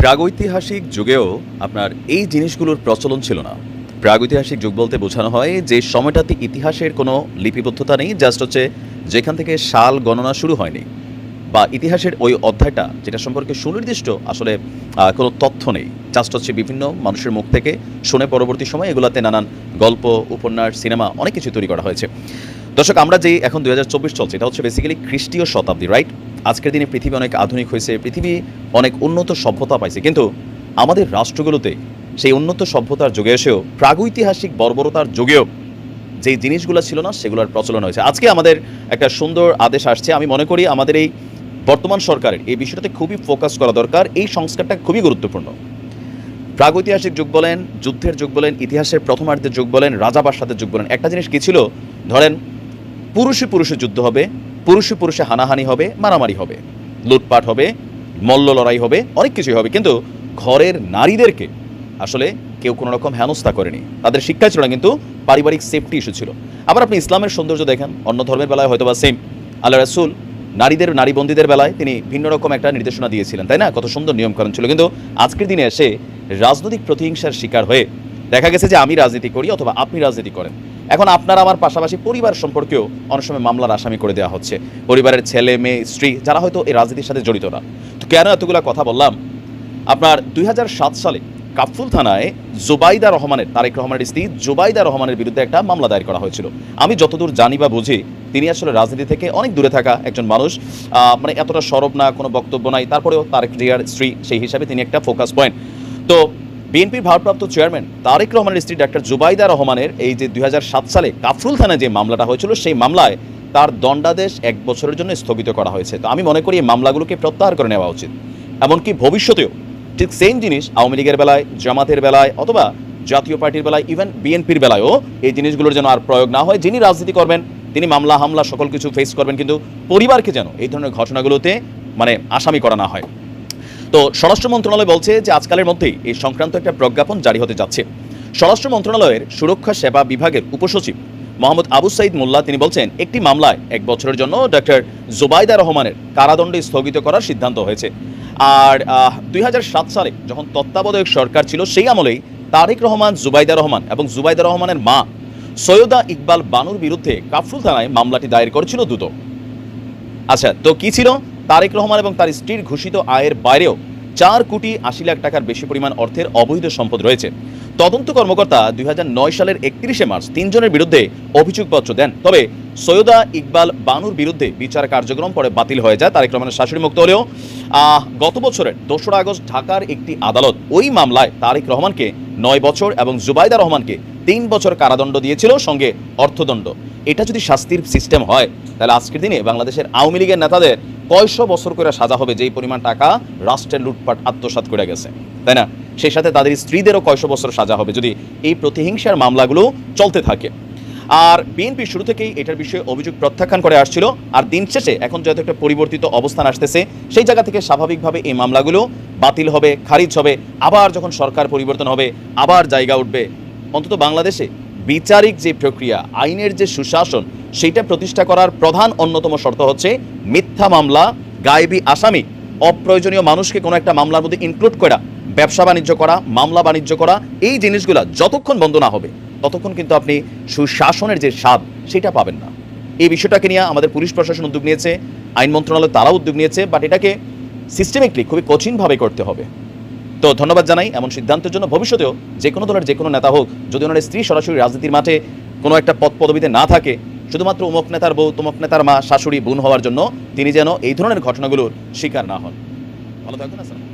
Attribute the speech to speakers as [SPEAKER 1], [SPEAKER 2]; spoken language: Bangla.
[SPEAKER 1] প্রাগৈতিহাসিক যুগেও আপনার এই জিনিসগুলোর প্রচলন ছিল না। প্রাগৈতিহাসিক যুগ বলতে বোঝানো হয় যে সময়টাতে ইতিহাসের কোনো লিপিবদ্ধতা নেই, জাস্ট হচ্ছে যেখান থেকে সাল গণনা শুরু হয়নি বা ইতিহাসের ওই অধ্যায়টা যেটা সম্পর্কে সুনির্দিষ্ট আসলে কোনো তথ্য নেই, জাস্ট হচ্ছে বিভিন্ন মানুষের মুখ থেকে শুনে পরবর্তী সময় এগুলাতে নানান গল্প, উপন্যাস, সিনেমা অনেক কিছু তৈরি করা হয়েছে। দর্শক, আমরা যে এখন 2024 চলছে, এটা হচ্ছে বেসিক্যালি খ্রিস্টীয় শতাব্দী, রাইট? আজকের দিনে পৃথিবী অনেক আধুনিক হয়েছে, পৃথিবী অনেক উন্নত সভ্যতা পাইছে, কিন্তু আমাদের রাষ্ট্রগুলোতে সেই উন্নত সভ্যতার যুগে এসেও প্রাগৈতিহাসিক বর্বরতার যুগেও যেই জিনিসগুলো ছিল না সেগুলোর প্রচলন হয়েছে। আজকে আমাদের একটা সুন্দর আদেশ আসছে। আমি মনে করি আমাদের এই বর্তমান সরকারের এই বিষয়টাতে খুবই ফোকাস করা দরকার। এই সংস্কারটা খুবই গুরুত্বপূর্ণ। প্রাগৈতিহাসিক যুগ বলেন, যুদ্ধের যুগ বলেন, ইতিহাসের প্রথমার্ধের যুগ বলেন, রাজা বাদশাদের যুগ বলেন, একটা জিনিস কী ছিল? ধরেন, পুরুষে পুরুষে যুদ্ধ হবে, পুরুষে পুরুষে হানাহানি হবে, মারামারি হবে, লুটপাট হবে, মল্ল লড়াই হবে, অনেক কিছুই হবে, কিন্তু ঘরের নারীদেরকে আসলে কেউ কোনো রকম হেনস্থা করেনি। তাদের শিক্ষা ছিল না, কিন্তু পারিবারিক সেফটি ইস্যু ছিল। আবার আপনি ইসলামের সৌন্দর্য দেখেন, অন্য ধর্মের বেলায় হয়তো বা সেম। আল্লাহ রাসূল নারী বন্দীদের বেলায় তিনি ভিন্ন রকম একটা নির্দেশনা দিয়েছিলেন, তাই না? কত সুন্দর নিয়মকানুন ছিল। কিন্তু আজকের দিনে এসে রাজনৈতিক প্রতিহিংসার শিকার হয়ে দেখা গেছে যে আমি রাজনীতি করি অথবা আপনি রাজনীতি করেন, এখন আপনার আমার পাশাপাশি পরিবার সম্পর্কেও অনেক সময় মামলার আসামি করে দেওয়া হচ্ছে। পরিবারের ছেলে, মেয়ে, স্ত্রী যারা হয়তো এই রাজনীতির সাথে জড়িত না। তো কেন এতগুলো কথা বললাম? আপনার 2007 সালে কাফরুল থানায় জুবাইদা রহমানের, তারেক রহমানের স্ত্রী জুবাইদা রহমানের বিরুদ্ধে একটা মামলা দায়ের করা হয়েছিল। আমি যতদূর জানি বা বুঝি, তিনি আসলে রাজনীতি থেকে অনেক দূরে থাকা একজন মানুষ, মানে এতটা সরব না, কোনো বক্তব্য নাই, তারপরেও তারেক জিয়ার স্ত্রী, সেই হিসাবে তিনি একটা ফোকাস পয়েন্ট। তো বিএনপির ভারপ্রাপ্ত চেয়ারম্যান তারেক রহমানের স্ত্রী ডাক্তার জুবাইদা রহমানের এই যে 2007 সালে কাফরুল থানায় যে মামলাটা হয়েছিল, সেই মামলায় তার দণ্ডাদেশ 1 বছরের জন্য স্থগিত করা হয়েছে। তো আমি মনে করি এই মামলাগুলোকে প্রত্যাহার করে নেওয়া উচিত। এমনকি ভবিষ্যতেও ঠিক সেম জিনিস আওয়ামী লীগের বেলায়, জামাতের বেলায়, অথবা জাতীয় পার্টির বেলায়, ইভেন বিএনপির বেলায়ও এই জিনিসগুলোর যেন আর প্রয়োগ না হয়। যিনি রাজনীতি করবেন তিনি মামলা হামলা সকল কিছু ফেস করবেন, কিন্তু পরিবারকে যেন এই ধরনের ঘটনাগুলোতে মানে আসামি করা না হয়। তো স্বরাষ্ট্র মন্ত্রণালয় বলছে যে আজকালের মধ্যেই এই সংক্রান্ত একটা প্রজ্ঞাপন জারি হতে যাচ্ছে। স্বরাষ্ট্র মন্ত্রণালয়ের সুরক্ষা সেবা বিভাগের উপসচিব মোহাম্মদ আবু সাইদ মোল্লা তিনি বলছেন, একটি মামলায় 1 বছরের জন্য ডক্টর জুবাইদা রহমানের কারাদণ্ড স্থগিত করার সিদ্ধান্ত হয়েছে। আর 2007 সালে যখন তত্ত্বাবধায়ক সরকার ছিল, সেই আমলেই তারেক রহমান, জুবাইদা রহমান এবং জুবাইদা রহমানের মা সৈয়দা ইকবাল বানুর বিরুদ্ধে কাফরুল থানায় মামলাটি দায়ের করেছিল দুদক। আচ্ছা, তো কি ছিল? তারেক রহমান এবং তার স্ত্রীর ঘোষিত আয়ের বাইরেও 4 কোটি 80 লাখ টাকার বেশি পরিমাণ অর্থের অবৈধ সম্পদ রয়েছে। তদন্ত কর্মকর্তা 2009 সালের 31 মার্চ 3 জনের বিরুদ্ধে অভিযোগপত্র দেন। তবে সৈয়দা ইকবাল বানুর বিরুদ্ধে বিচার কার্যক্রম পরে বাতিল হয়ে যায়। তারেক রহমানের শাশুড়ি মুক্ত হলেও গত বছরের 2রা আগস্ট ঢাকার একটি আদালত ওই মামলায় তারেক রহমানকে 9 বছর এবং জুবাইদা রহমানকে 3 বছর কারাদণ্ড দিয়েছিল, সঙ্গে অর্থদণ্ড। এটা যদি শাস্তির সিস্টেম হয়, তাহলে আজকের দিনে বাংলাদেশের আওয়ামী লীগের নেতাদের কয়শো বছর করে সাজা হবে, যেই পরিমাণ টাকা রাষ্ট্রের লুটপাট আত্মসাৎ করে গেছে, তাই না? সেই সাথে তাদের স্ত্রীদেরও কয়শো বছর সাজা হবে যদি এই প্রতিহিংসার মামলাগুলো চলতে থাকে। আর বিএনপি শুরু থেকেই এটার বিষয়ে অভিযোগ প্রত্যাখ্যান করে আসছিল। আর দিন শেষে এখন যেহেতু একটা পরিবর্তিত অবস্থান আসতেছে, সেই জায়গা থেকে স্বাভাবিকভাবে এই মামলাগুলো বাতিল হবে, খারিজ হবে। আবার যখন সরকার পরিবর্তন হবে, আবার জায়গা উঠবে। অন্তত বাংলাদেশে বিচারিক যে প্রক্রিয়া, আইনের যে সুশাসন, সেইটা প্রতিষ্ঠা করার প্রধান অন্যতম শর্ত হচ্ছে মিথ্যা মামলা, গায়েবী আসামি, অপ্রয়োজনীয় মানুষকে কোনো একটা মামলার মধ্যে ইনক্লুড করা, ব্যবসা বাণিজ্য করা, মামলা বাণিজ্য করা, এই জিনিসগুলো যতক্ষণ বন্ধ না হবে ততক্ষণ কিন্তু আপনি সুশাসনের যে স্বাদ সেটা পাবেন না। এই বিষয়টাকে নিয়ে আমাদের পুলিশ প্রশাসন উদ্যোগ নিয়েছে, আইন মন্ত্রণালয় তারাও উদ্যোগ নিয়েছে, বাট এটাকে সিস্টেমিকলি খুবই কঠিনভাবে করতে হবে। তো ধন্যবাদ জানাই এমন সিদ্ধান্তের জন্য। ভবিষ্যতেও যে কোনো দলের যে কোনো নেতা হোক, যদি ওনার স্ত্রী সরাসরি রাজনীতির মাঠে কোনো একটা পদ পদবিতে না থাকে, শুধুমাত্র অমুক নেতার বউ, তমুক নেতার মা, শাশুড়ি, বোন হওয়ার জন্য তিনি যেন এই ধরনের ঘটনাগুলোর শিকার না হন। ভালো থাকবেন। আসসালাম।